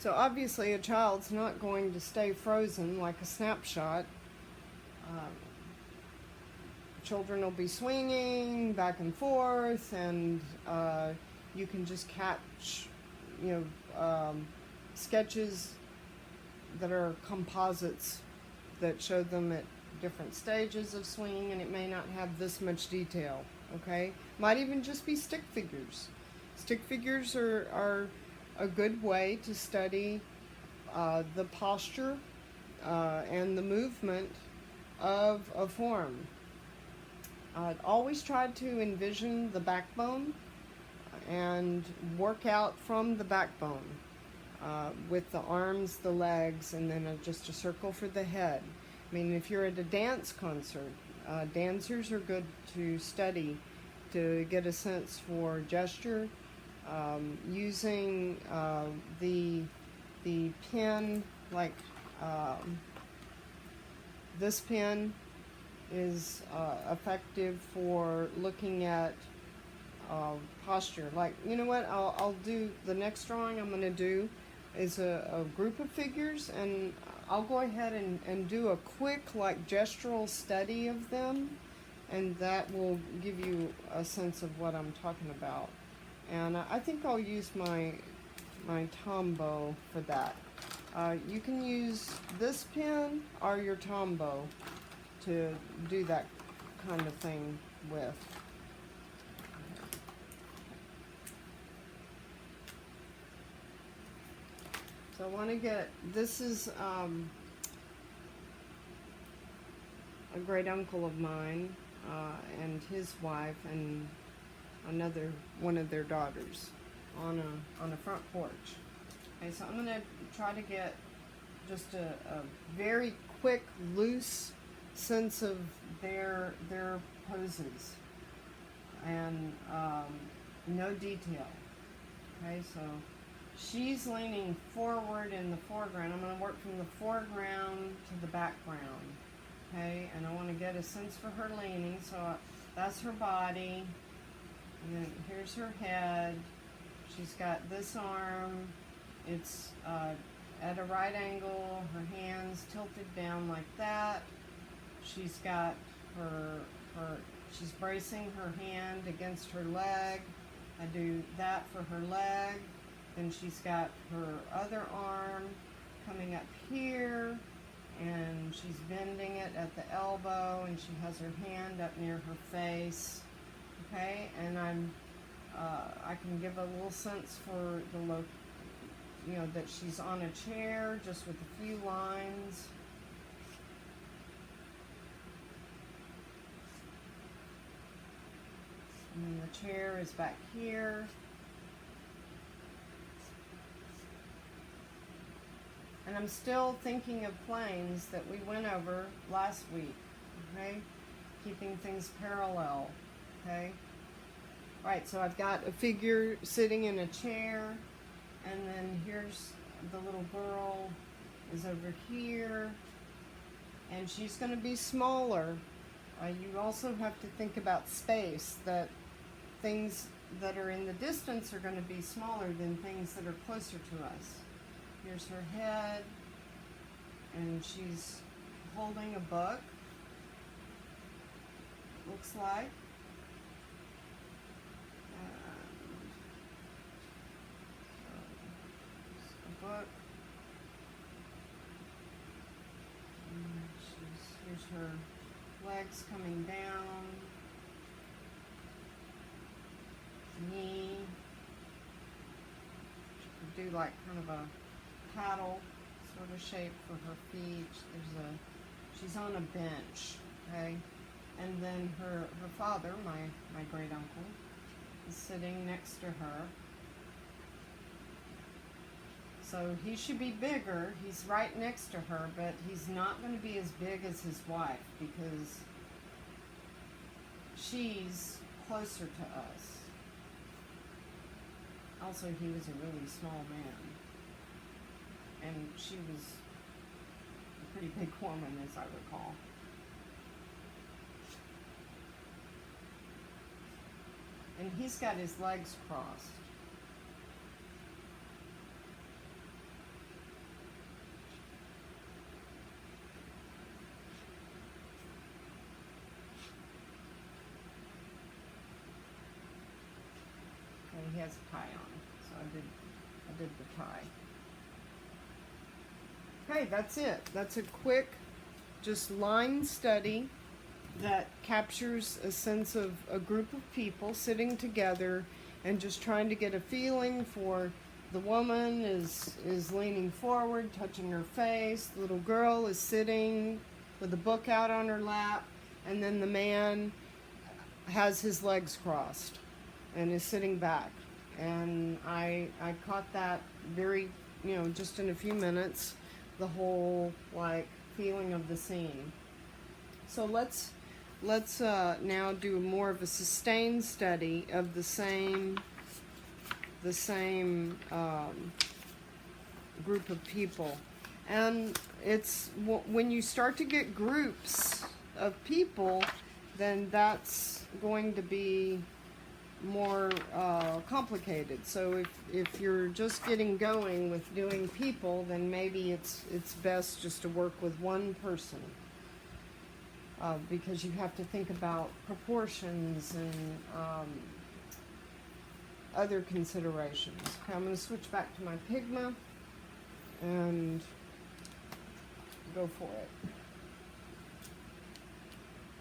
So obviously a child's not going to stay frozen like a snapshot. Um, Children will be swinging back and forth, and you can just catch, you sketches that are composites that show them at different stages of swinging, and it may not have this much detail. Okay, might even just be stick figures. Stick figures are a good way to study the posture and the movement of a form. I'd always tried to envision the backbone and work out from the backbone with the arms, the legs, and then just a circle for the head. I mean, if you're at a dance concert, dancers are good to study to get a sense for gesture, using the pen, like this pen is effective for looking at posture. Like, you know what, I'll do the next drawing I'm going to do is a group of figures, and I'll go ahead and do a quick like gestural study of them, and that will give you a sense of what I'm talking about. And I think I'll use my Tombow for that. You can use this pen or your Tombow to do that kind of thing with. So I want to get, this is a great uncle of mine and his wife and another one of their daughters on a front porch. Okay, so I'm going to try to get just a very quick, loose sense of their poses and no detail. Okay, so she's leaning forward in the foreground. I'm going to work from the foreground to the background. Okay, and I want to get a sense for her leaning. So that's her body, and then here's her head. She's got this arm. It's at a right angle. Her hands tilted down like that. She's got she's bracing her hand against her leg. I do that for her leg. Then she's got her other arm coming up here, and she's bending it at the elbow, and she has her hand up near her face. Okay, and I can give a little sense for the that she's on a chair just with a few lines. And then the chair is back here. And I'm still thinking of planes that we went over last week, okay? Keeping things parallel, okay? All right, so I've got a figure sitting in a chair, and then here's the little girl is over here, and she's going to be smaller. You also have to think about space, that things that are in the distance are going to be smaller than things that are closer to us. Here's her head, and she's holding a book, looks like. A book. And here's her legs coming down, knee. She could do like kind of a paddle sort of shape for her feet. She's on a bench, okay? And then her father, my great uncle, is sitting next to her. So he should be bigger. He's right next to her, but he's not going to be as big as his wife because she's closer to us. Also, he was a really small man. And she was a pretty big woman, as I recall. And he's got his legs crossed. has a tie on, so I did the tie. Okay, that's it. That's a quick, just line study that captures a sense of a group of people sitting together and just trying to get a feeling for the woman is leaning forward, touching her face. The little girl is sitting with a book out on her lap, and then the man has his legs crossed and is sitting back. And I caught that very, just in a few minutes, the whole like feeling of the scene. So let's now do more of a sustained study of the same group of people. And it's when you start to get groups of people, then that's going to be more complicated. So if you're just getting going with doing people, then maybe it's best just to work with one person, because you have to think about proportions and other considerations. Okay, I'm going to switch back to my Pigma and go for it.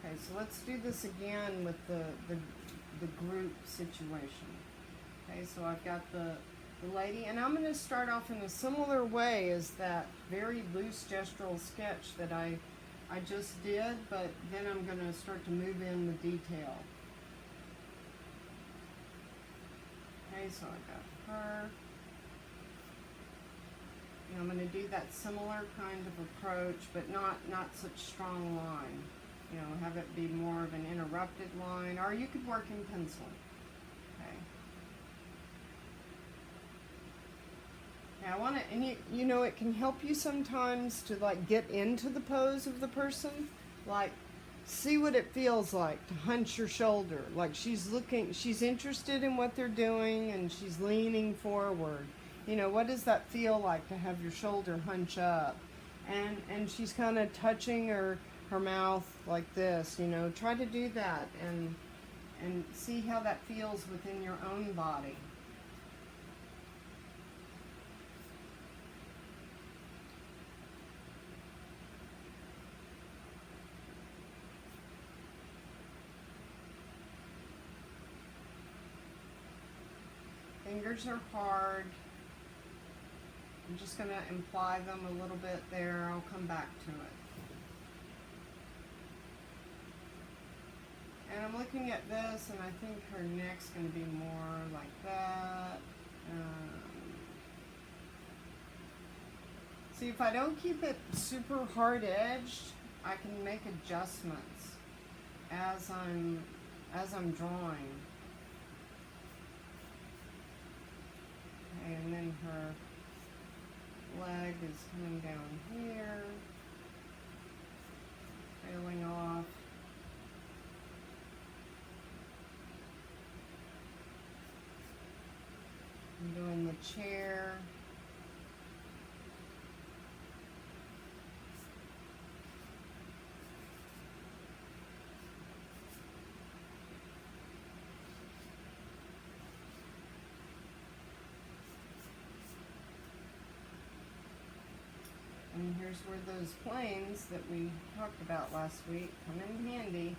Okay, so let's do this again with the group situation. Okay, so I've got the lady, and I'm going to start off in a similar way as that very loose gestural sketch that I just did, but then I'm going to start to move in the detail. Okay, so I've got her. I'm going to do that similar kind of approach, but not such strong line. Have it be more of an interrupted line, or you could work in pencil. Okay. Now I want to, and it can help you sometimes to like get into the pose of the person, like see what it feels like to hunch your shoulder, like she's interested in what they're doing and she's leaning forward. What does that feel like to have your shoulder hunch up? And she's kind of touching her mouth like this, try to do that and see how that feels within your own body. Fingers are hard. I'm just going to imply them a little bit there. I'll come back to it. And I'm looking at this, and I think her neck's going to be more like that. See, if I don't keep it super hard-edged, I can make adjustments as I'm drawing. Okay, and then her leg is coming down here, trailing off. I'm doing the chair. And here's where those planes that we talked about last week come in handy.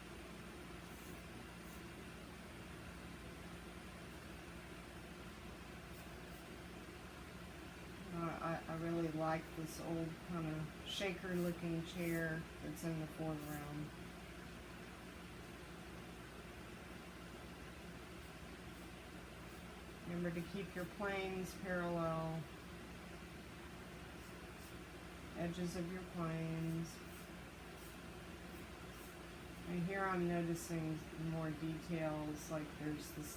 I really like this old kind of shaker looking chair that's in the foreground. Remember to keep your planes parallel. Edges of your planes. And here I'm noticing more details, like there's this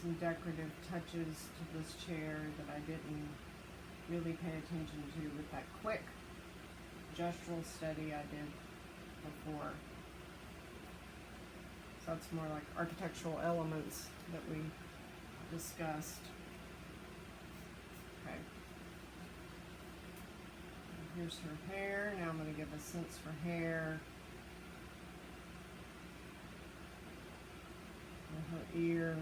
some decorative touches to this chair that I didn't really pay attention to with that quick gestural study I did before. So that's more like architectural elements that we discussed. Okay. And here's her hair. Now I'm going to give a sense for hair. ear.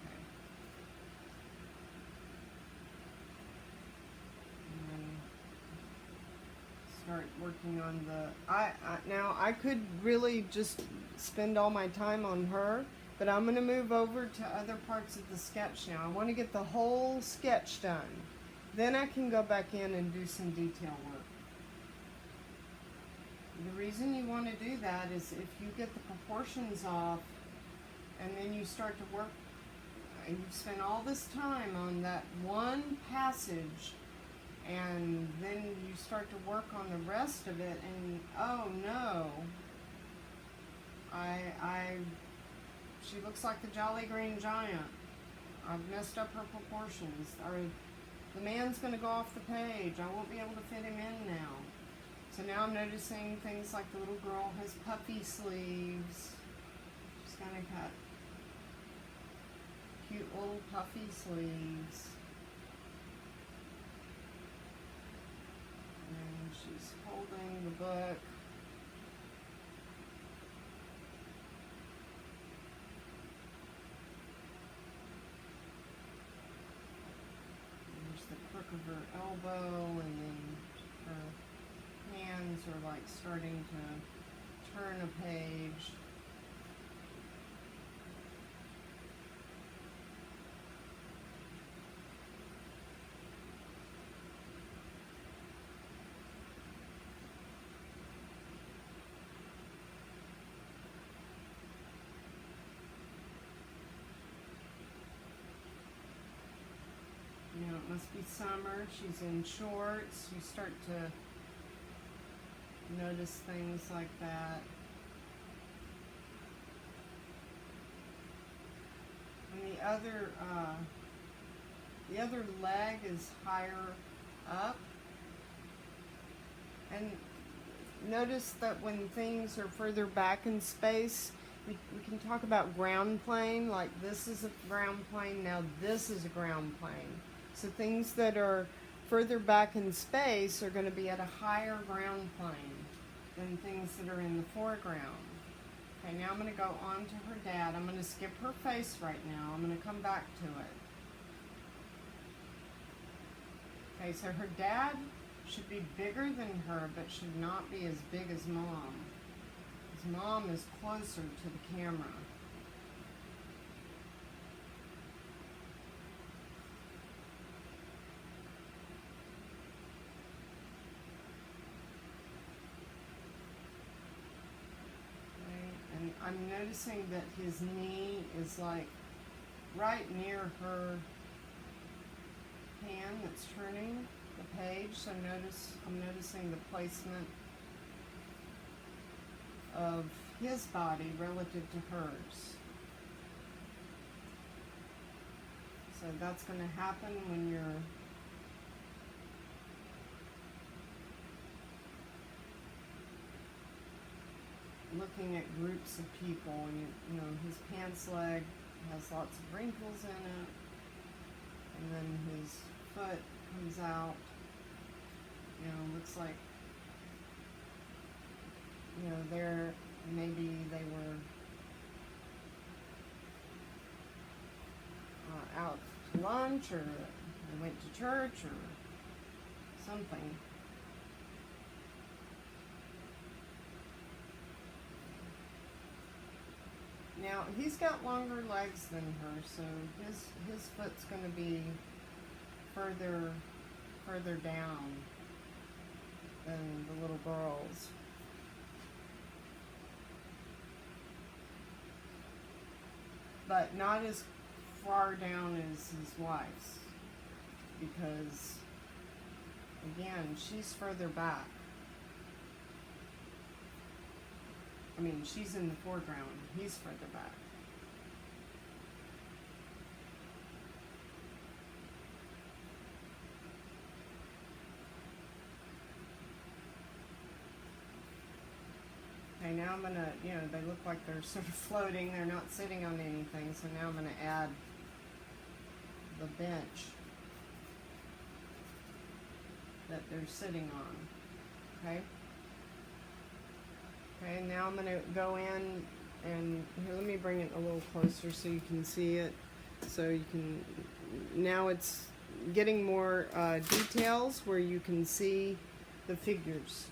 Okay. And then start working on the, now I could really just spend all my time on her, but I'm going to move over to other parts of the sketch now. I want to get the whole sketch done. Then I can go back in and do some detail work. The reason you want to do that is if you get the proportions off and then you start to work, you've spent all this time on that one passage, and then you start to work on the rest of it, and oh no, she looks like the Jolly Green Giant. I've messed up her proportions. Or the man's going to go off the page. I won't be able to fit him in now. So now I'm noticing things like the little girl has puffy sleeves. She's going to cut cute little puffy sleeves. And she's holding the book. There's the crook of her elbow, and then her hands are like starting to turn a page. You know, it must be summer. She's in shorts. You start to notice things like that. And the other leg is higher up. And notice that when things are further back in space, we can talk about ground plane, like this is a ground plane, now this is a ground plane. So things that are further back in space are going to be at a higher ground plane than things that are in the foreground. Okay, now I'm going to go on to her dad. I'm going to skip her face right now. I'm going to come back to it. Okay, so her dad should be bigger than her, but should not be as big as mom. Because mom is closer to the camera. I'm noticing that his knee is like right near her hand that's turning the page. So I'm noticing the placement of his body relative to hers. So that's going to happen when you're looking at groups of people, and you know his pants leg has lots of wrinkles in it, and then his foot comes out, you know, looks like, you know, maybe they were out to lunch, or they went to church or something. Now, he's got longer legs than her, so his foot's going to be further down than the little girl's. But not as far down as his wife's, because, again, she's further back. I mean, she's in the foreground, he's further back. Okay, now I'm going to, you know, they look like they're sort of floating, they're not sitting on anything, so now I'm going to add the bench that they're sitting on, okay? Okay, now I'm going to go in and here, let me bring it a little closer so you can see it. So you can, now it's getting more details where you can see the figures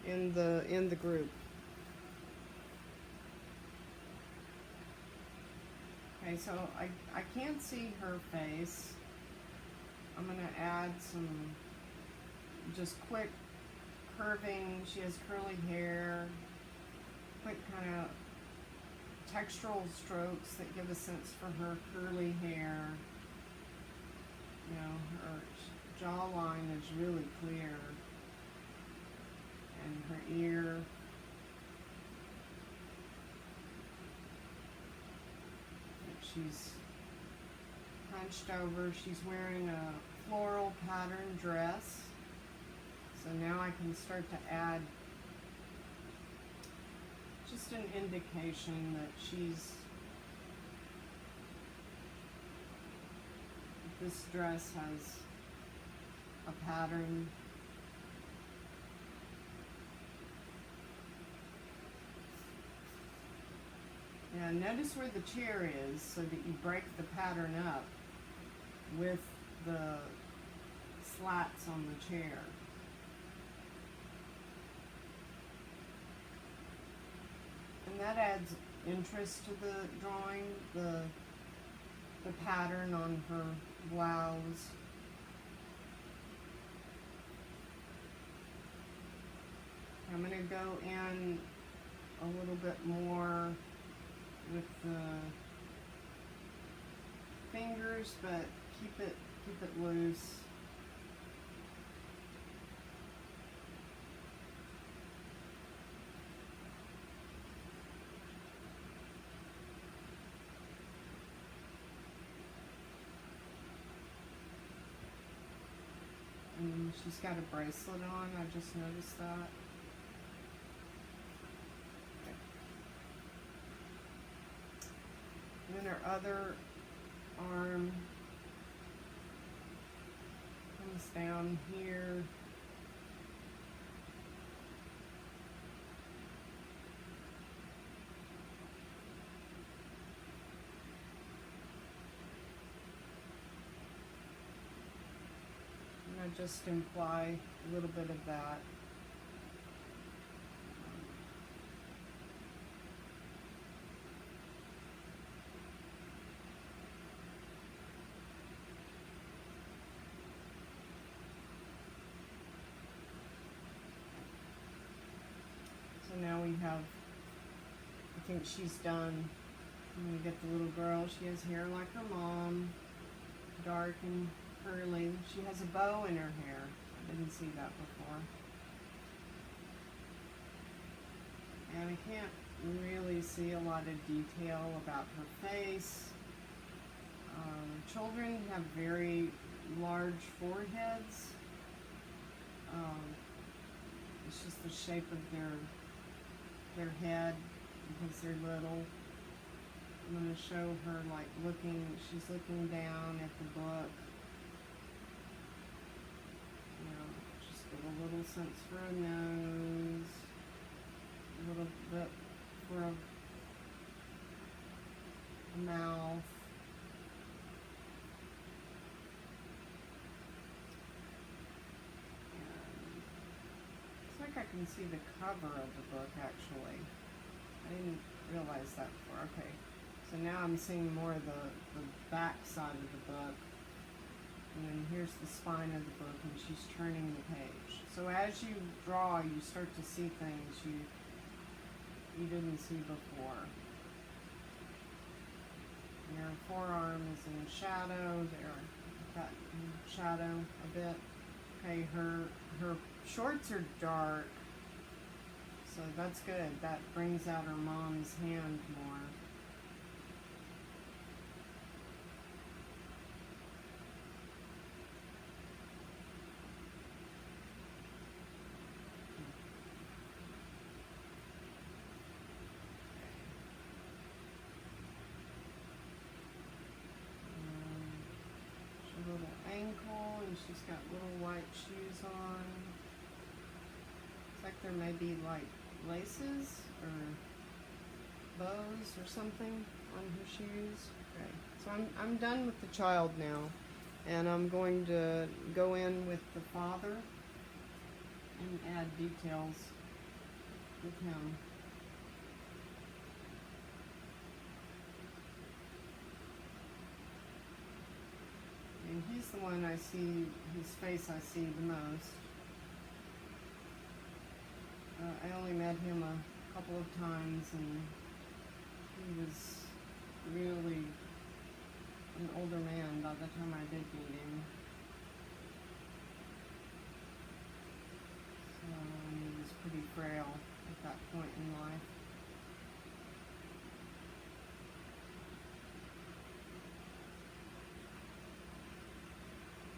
in the group. Okay, so I can't see her face. I'm going to add some just quick curving. She has curly hair, quick kind of textural strokes that give a sense for her curly hair. You know, her jawline is really clear, and her ear. She's hunched over. She's wearing a floral pattern dress. So now I can start to add just an indication that this dress has a pattern. Now notice where the chair is so that you break the pattern up with the slats on the chair. And that adds interest to the drawing, the pattern on her blouse. I'm going to go in a little bit more with the fingers, but keep it loose. And she's got a bracelet on, I just noticed that. And then her other arm comes down here. And I just imply a little bit of that. So now we have, I think she's done. I'm going to get the little girl. She has hair like her mom, dark and curly. She has a bow in her hair. I didn't see that before. And I can't really see a lot of detail about her face. Children have very large foreheads. It's just the shape of their head because they're little. I'm going to show her like she's looking down at the book. You know, just get a little sense for a nose, a little bit for a mouth. I can see the cover of the book actually. I didn't realize that before. Okay, so now I'm seeing more of the back side of the book. And then here's the spine of the book and she's turning the page. So as you draw, you start to see things you didn't see before. And your forearm is in shadow there. That shadow a bit. Okay, her shorts are dark, so that's good. That brings out her mom's hand more. She's a little ankle, and she's got little white shoes on. It's like there may be like laces or bows or something on her shoes. Okay, so I'm done with the child now, and I'm going to go in with the father and add details with him. And he's the one I see, his face I see the most. I only met him a couple of times, and he was really an older man by the time I did meet him. So he was pretty frail at that point in life.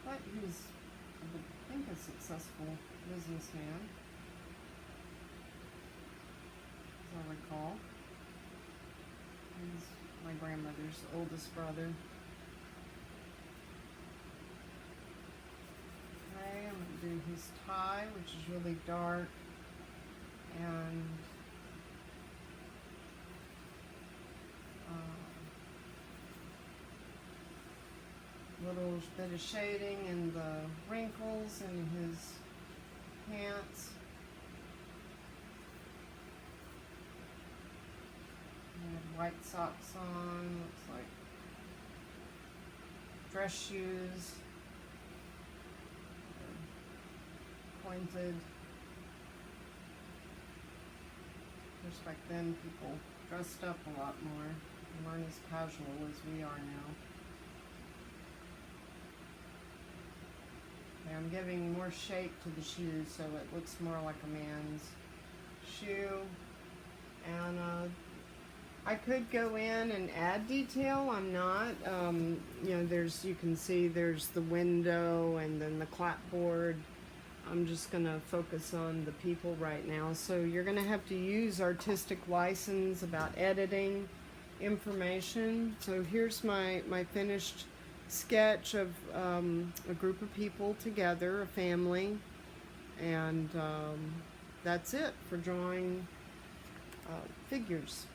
But he was, I think, a successful businessman, as I recall. He's my grandmother's oldest brother. Okay, I'm going to do his tie, which is really dark, and little bit of shading in the wrinkles in his pants. He had white socks on, looks like dress shoes, pointed. Of course, back then people dressed up a lot more. They weren't as casual as we are now. Okay, I'm giving more shape to the shoes so it looks more like a man's shoe. And I could go in and add detail. I'm not. You know, you can see there's the window and then the clapboard. I'm just going to focus on the people right now. So you're going to have to use artistic license about editing information. So here's my finished sketch of a group of people together, a family, and that's it for drawing figures.